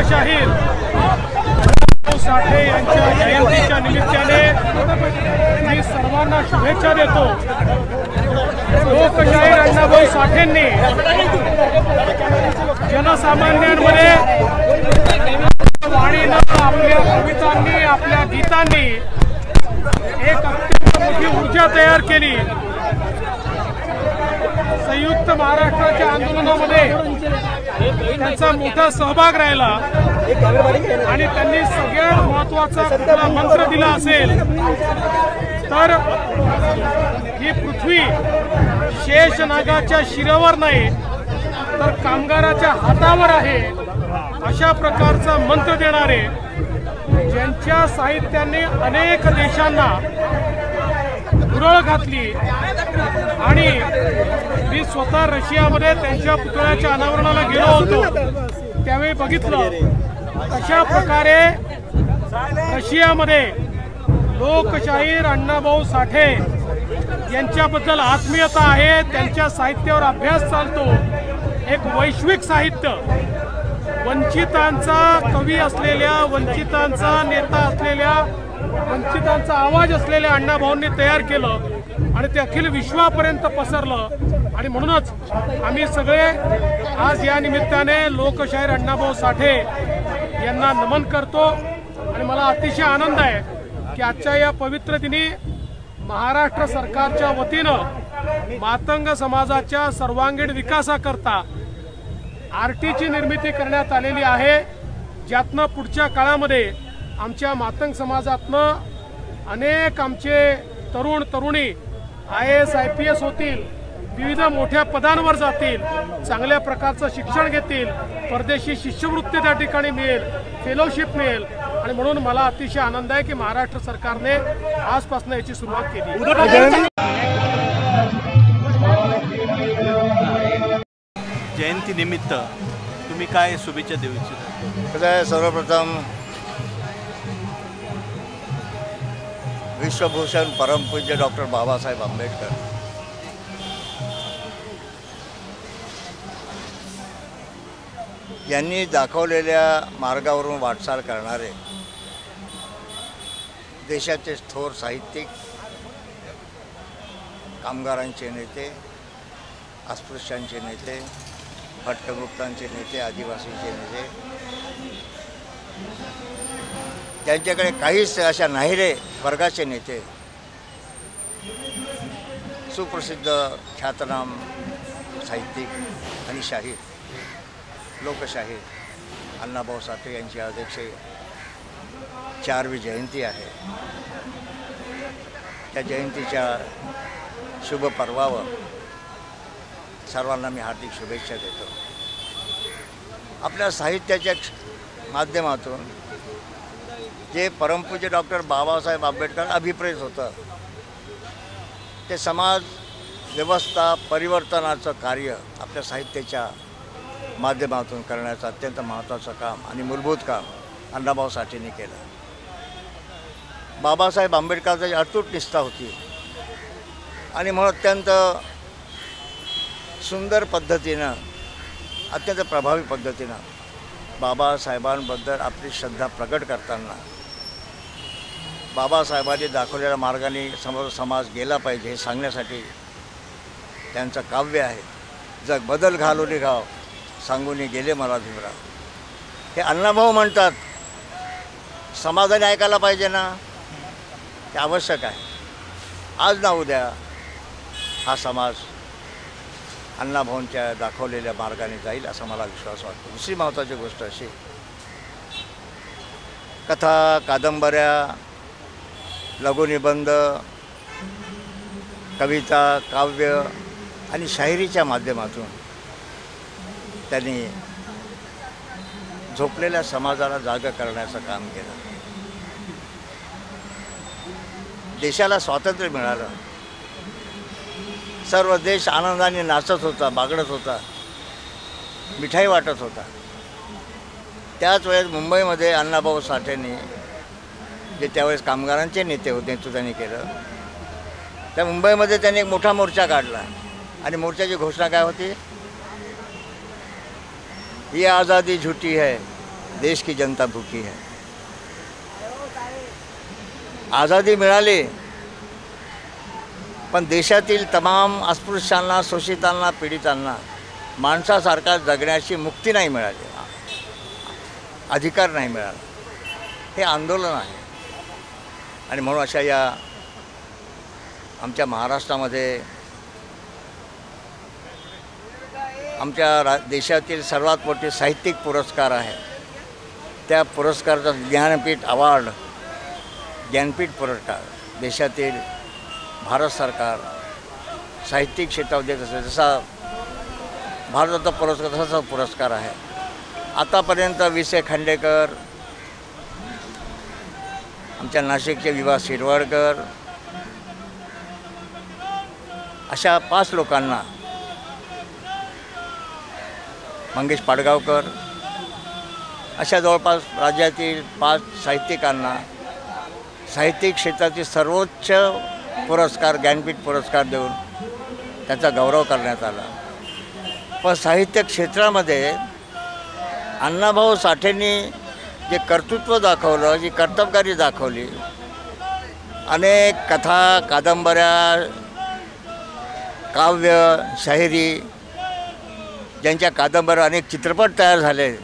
लोकशाहीर साठे यांच्या जयंतीच्या निमित्ताने मी सर्वांना शुभेच्छा देतो। लोकशाहीर अण्णाभाऊ साठेंनी जनसामान्यांमध्ये वाणीनं, आपल्या कवितांनी, आपल्या गीतांनी एक अत्यंत मोठी ऊर्जा तयार केली। संयुक्त महाराष्ट्राच्या आंदोलनामध्ये त्यांचा मोठा सहभाग राहिला आणि त्यांनी सगळ्यात महत्त्वाचा कुठला मंत्र दिला असेल तर ही पृथ्वी शेषनागाच्या शिरावर नाही तर कामगाराच्या हातावर आहे, अशा प्रकारचा मंत्र देणारे, ज्यांच्या साहित्याने अनेक देशांना धुरळ घातली। आणि मी स्वतः रशियामध्ये त्यांच्या पुतळ्याच्या अनावरणाला गेलो होतो, त्यावेळी बघितलं अशा प्रकारे रशियामध्ये लोकशाहीर अण्णाभाऊ साठे यांच्याबद्दल आत्मीयता आहे, त्यांच्या साहित्यावर अभ्यास चालतो। एक वैश्विक साहित्य, वंचितांचा कवी असलेल्या, वंचितांचा नेता असलेल्या, वंचितांचा आवाज असलेल्या अण्णाभाऊंनी तयार केलं आणि ते अखिल विश्वापर्यंत पसरलं। आणि म्हणूनच आम्ही सगळे आज या निमित्ताने लोकशाहीर अण्णाभाऊ साठे यांना नमन करतो। आणि मला अतिशय आनंद आहे की आजच्या या पवित्र दिनी महाराष्ट्र सरकारच्या वतीनं मातंग समाजाच्या सर्वांगीण विकासाकरता आरटीची निर्मिती करण्यात आलेली आहे, ज्यातनं पुढच्या काळामध्ये आमच्या मातंग समाजातनं अनेक आमचे तरुण तरुणी IAS IPS होतील, विविध मोठ्या पदांवर जातील, चांगल्या प्रकारचं शिक्षण घेतील, परदेशी शिष्यवृत्ती त्या ठिकाणी मिळेल, फेलोशिप मिळेल। आणि म्हणून मला अतिशय आनंद आहे की महाराष्ट्र सरकारने आजपासून याची सुरुवात केली। जयंती निमित्त तुम्ही काय शुभेच्छा देऊ इच्छिता? सर्वप्रथम विश्वभूषण परमपूज्य डॉक्टर बाबासाहेब आंबेडकर यांनी दाखवलेल्या मार्गावरून वाटचाल करणारे देशाचे थोर साहित्यिक, कामगारांचे नेते, अस्पृश्यांचे नेते, भटकमुक्तांचे नेते, आदिवासींचे नेते, त्यांच्याकडे काहीच अशा नाहिरे वर्गाचे नेते, सुप्रसिद्ध ख्यातनाम साहित्यिक आणि शाहीर लोकशाहीर अण्णाभाऊ साठे यांची आज 104वी जयंती आहे। त्या जयंतीच्या शुभ पर्वावर सर्वांना मी हार्दिक शुभेच्छा देतो। आपल्या साहित्याच्या माध्यमातून जे परमपूज्य डॉक्टर बाबासाहेब आंबेडकर अभिप्रेत होतं ते समाज व्यवस्था परिवर्तनाचं कार्य आपल्या साहित्याच्या माध्यमातून करण्याचं अत्यंत महत्त्वाचं काम आणि मूलभूत काम अण्णाभाऊ साठेंनी केलं। बाबासाहेब आंबेडकरांची अतूट निष्ठा होती आणि म्हणून अत्यंत सुंदर पद्धतीनं, अत्यंत प्रभावी पद्धतीनं बाबासाहेबांबद्दल आपली श्रद्धा प्रकट करताना बाबासाहेबांनी दाखवलेल्या मार्गाने समाज गेला पाहिजे हे सांगण्यासाठी त्यांचं काव्य आहे। जग बदल घालून घाव सांगून गेले मला भीमराव, हे अण्णाभाऊ म्हणतात। समाजाने ऐकायला पाहिजे ना, ते आवश्यक आहे। आज ना उद्या हा समाज अण्णाभाऊंच्या दाखवलेल्या मार्गाने जाईल असा मला विश्वास वाटतो। दुसरी महत्त्वाची गोष्ट अशी, कथा, कादंबऱ्या, लघुनिबंध, कविता, काव्य आणि शाहिरीच्या माध्यमातून त्यांनी झोपलेल्या समाजाला जागा करण्याचं काम केलं। देशाला स्वातंत्र्य मिळालं, सर्व देश आनंदाने नाचत होता, बागडत होता, मिठाई वाटत होता। त्याच वेळेस मुंबईमध्ये अण्णाभाऊ साठेंनी, जे त्यावेळेस कामगारांचे नेते होते, नेतृत्वाने केलं, त्या मुंबईमध्ये त्यांनी एक मोठा मोर्चा काढला आणि मोर्चाची घोषणा काय होती? ये आज़ादी झूठी है, देश की जनता भूखी है। आज़ादी मिळाली, पण देशातील तमाम अस्पृश्यांना, शोषितांना, पीडितांना माणसासारखा जगण्याची मुक्ती नाही मिळाली, अधिकार नाही मिळाला। हे आंदोलन आहे आणि म्हणून अशा या आमच्या महाराष्ट्रामध्ये आमच्या देशातील सर्वात मोठे साहित्यिक पुरस्कार आहे, त्या पुरस्काराचा ज्ञानपीठ अवॉर्ड, ज्ञानपीठ पुरस्कार देशातील भारत सरकार साहित्यिक क्षेत्रात देत असते। जसा भारतरत्न पुरस्कार तसाच पुरस्कार आहे। आतापर्यंत वि.स. खांडेकर, आमच्या नाशिकचे विवा शिरवाडकर अशा 5 लोकांना, मंगेश पाडगावकर अशा जवळपास राज्यातील 5 साहित्यिकांना साहित्यिक क्षेत्रातील सर्वोच्च पुरस्कार ज्ञानपीठ पुरस्कार देऊन त्याचा गौरव करण्यात आला। पण साहित्य क्षेत्रामध्ये अण्णाभाऊ साठेंनी जे कर्तृत्व दाखवलं, जी कर्तबगारी दाखवली, अनेक कथा, कादंबऱ्या, काव्य, शाहिरी, ज्यांच्या कादंबऱ्या अनेक चित्रपट तयार झाले,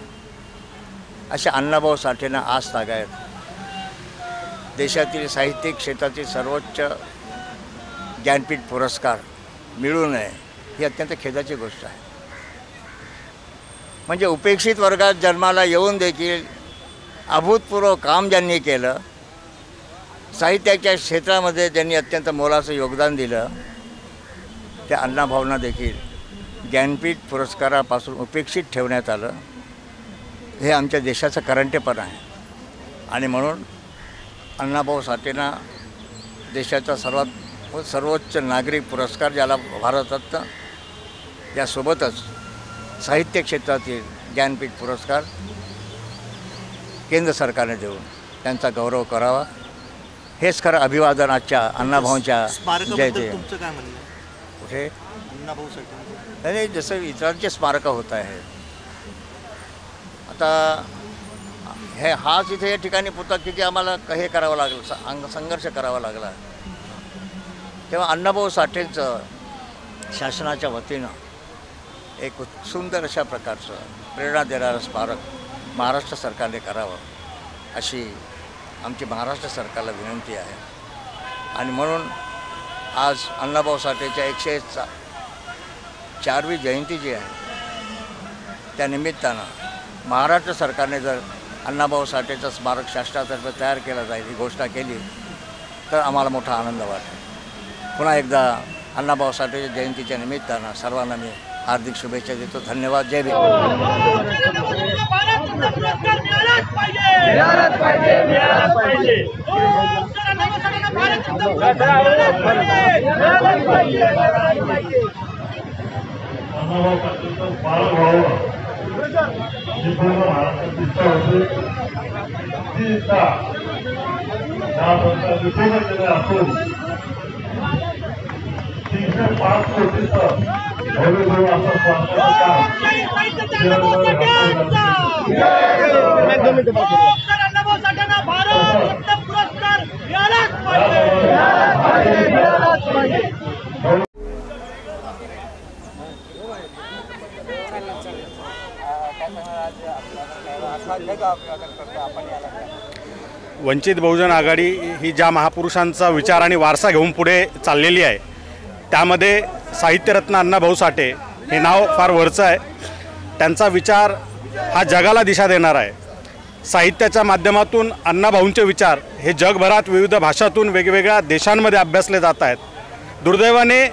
अशा अण्णाभाऊ साठेंना आज तागायत देशातील साहित्यिक क्षेत्रातील सर्वोच्च ज्ञानपीठ पुरस्कार मिळू नये ही अत्यंत खेदाची गोष्ट आहे। म्हणजे उपेक्षित वर्गात जन्माला येऊन देखील अभूतपूर्व काम ज्यांनी केलं, साहित्याच्या क्षेत्रामध्ये ज्यांनी अत्यंत मोलाचं योगदान दिलं, त्या अण्णाभाऊंना देखील ज्ञानपीठ पुरस्कारापासून उपेक्षित ठेवण्यात आलं। हे आमच्या देशाचं करंटेपण आहे आणि म्हणून अण्णाभाऊ साठेंना देशाचा सर्वोच्च नागरिक पुरस्कार, ज्याला भारतरत्न, यासोबतच साहित्य क्षेत्रातील ज्ञानपीठ पुरस्कार केंद्र सरकारने देऊन त्यांचा गौरव करावा, हेच खरं अभिवादन आजच्या अण्णाभाऊंच्या जयंती। तुमचं काय म्हणणं? कुठे अण्णाभाऊ साठे नाही, जसं इतरांचे स्मारकं होत आहे, आता हाच इथे या ठिकाणी पुरता किती आम्हाला हे करावं लागलं, संघर्ष करावा लागला। तेव्हा अण्णाभाऊ साठेंचं शासनाच्या वतीनं एक सुंदर अशा प्रकारचं प्रेरणा देणारं स्मारक महाराष्ट्र सरकारने करावं, अशी आमची महाराष्ट्र सरकारला विनंती आहे। आणि म्हणून आज अण्णाभाऊ साठेच्या 104वी जयंती जी आहे, त्या निमित्तानं महाराष्ट्र सरकारने जर अण्णाभाऊ साठेचं स्मारक शासनातर्फे तयार केलं जाईल ही घोषणा केली तर आम्हाला मोठा आनंद वाटेल। पुन्हा एकदा अण्णाभाऊ साठेच्या जयंतीच्या निमित्तानं सर्वांना मी हार्दिक शुभेच्छा देतो। धन्यवाद। जय भीम। वंचित बहुजन आघाडी ही ज्या महापुरुषांचा विचार आणि वारसा घेऊन पुढे चाललेली आहे, त्यामध्ये साहित्यरत्न अण्णाभाऊ साठे हे नाव फार वरचं आहे। त्यांचा विचार हा जगाला दिशा देणार आहे। साहित्याच्या माध्यमातून अण्णाभाऊंचे विचार हे जगभरात विविध भाषातून वेगवेगळ्या देशांमध्ये अभ्यासले जात आहेत। दुर्दैवाने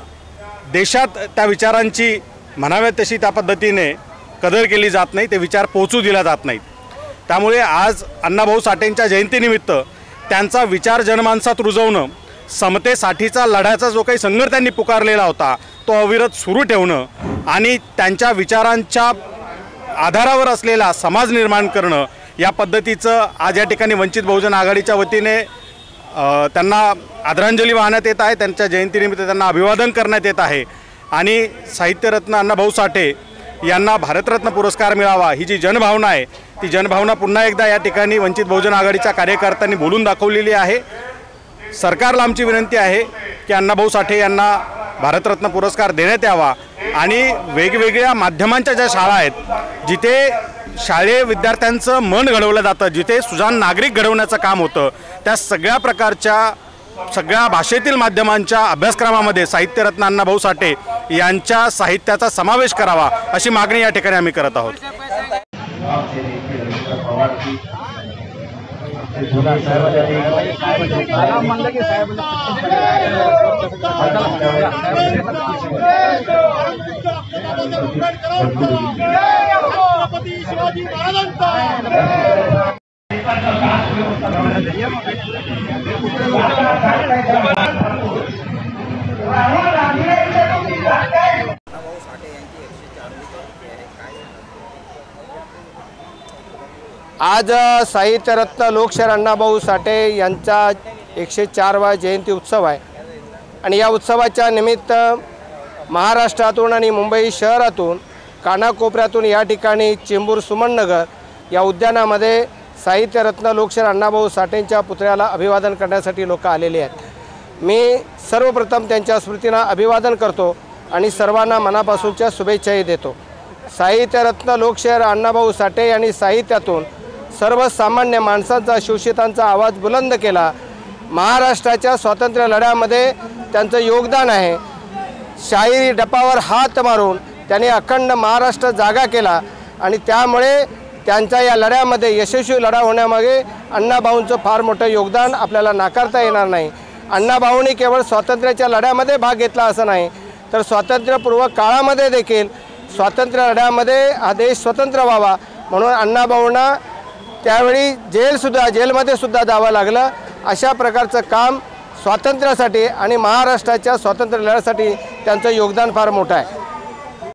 देशात त्या विचारांची म्हणाव्या तशी त्या पद्धतीने कदर केली जात नाही, ते विचार पोहोचू दिला जात नाहीत। त्यामुळे आज अण्णाभाऊ साठेंच्या जयंतीनिमित्त त्यांचा विचार जनमानसात रुजवणं, समतेसाठीचा लढ्याचा जो काही संघर्ष त्यांनी पुकारलेला होता तो अविरत सुरू ठेवणं आणि त्यांच्या विचारांच्या आधारावर असलेला समाज निर्माण करणं, या पद्धतीचं आज या ठिकाणी वंचित बहुजन आघाडीच्या वतीने त्यांना आदरांजली वाहण्यात येत आहे। त्यांच्या जयंतीनिमित्त त्यांना अभिवादन करण्यात येत आहे आणि साहित्यरत्न अण्णाभाऊ साठे यांना भारतरत्न पुरस्कार मिळावा, ही जी जनभावना आहे ती जनभावना पुन्हा एकदा या ठिकाणी वंचित बहुजन आघाडीच्या कार्यकर्त्यांनी बोलून दाखवलेली आहे। सरकारला आमची विनंती आहे की अण्णाभाऊ साठे यांना भारतरत्न पुरस्कार देण्यात यावा आणि वेगवेगळ्या माध्यमांच्या ज्या शाळा आहेत जिथे शालेय विद्यार्थ्यांचं मन घडवलं जातं, जिथे सुजाण नागरिक घडवण्याचं काम होतं, त्या सगळ्या प्रकारच्या सगळ्या भाषेतील माध्यमांच्या अभ्यासक्रमामध्ये साहित्यरत्न अण्णाभाऊ साठे यांच्या साहित्याचा समावेश करावा अशी मागणी या ठिकाणी आम्ही करत आहोत। आज साहित्यरत्न लोकशाहीर अण्णाभाऊ साठे यांचा 104वा जयंती उत्सव आहे आणि या उत्सवाच्या निमित्त महाराष्ट्रातून आणि मुंबई शहरातून कानाकोपऱ्यातून या ठिकाणी चेंबूर सुमननगर या उद्यानामध्ये साहित्यरत्न लोकशाहीर अण्णाभाऊ साठेंच्या पुतळ्याला अभिवादन करण्यासाठी लोक आलेले आहेत। मी सर्वप्रथम त्यांच्या स्मृतींना अभिवादन करतो आणि सर्वांना मनापासूनच्या शुभेच्छाही देतो। साहित्यरत्न लोकशाहीर अण्णाभाऊ साठे यांनी साहित्यातून सर्वसामान्य माणसांचा, शोषितांचा आवाज बुलंद केला। महाराष्ट्राच्या स्वातंत्र्य लढ्यामध्ये त्यांचं योगदान आहे। शाहिरी डपावर हात मारून त्यांनी अखंड महाराष्ट्र जागा केला आणि त्यामुळे त्यांच्या या लढ्यामध्ये यशस्वी लढा होण्यामागे अण्णाभाऊंचं फार मोठं योगदान आपल्याला नाकारता येणार नाही। अण्णाभाऊंनी केवळ स्वातंत्र्याच्या लढ्यामध्ये भाग घेतला असं नाही, तर स्वातंत्र्यपूर्व काळामध्ये देखील स्वातंत्र्य लढ्यामध्ये हा देश स्वतंत्र व्हावा म्हणून अण्णाभाऊंना त्यावेळी जेलमध्ये सुद्धा जावं लागलं। अशा प्रकारचं काम स्वातंत्र्यासाठी आणि महाराष्ट्राच्या स्वातंत्र्य लढ्यासाठी त्यांचं योगदान फार मोठं आहे।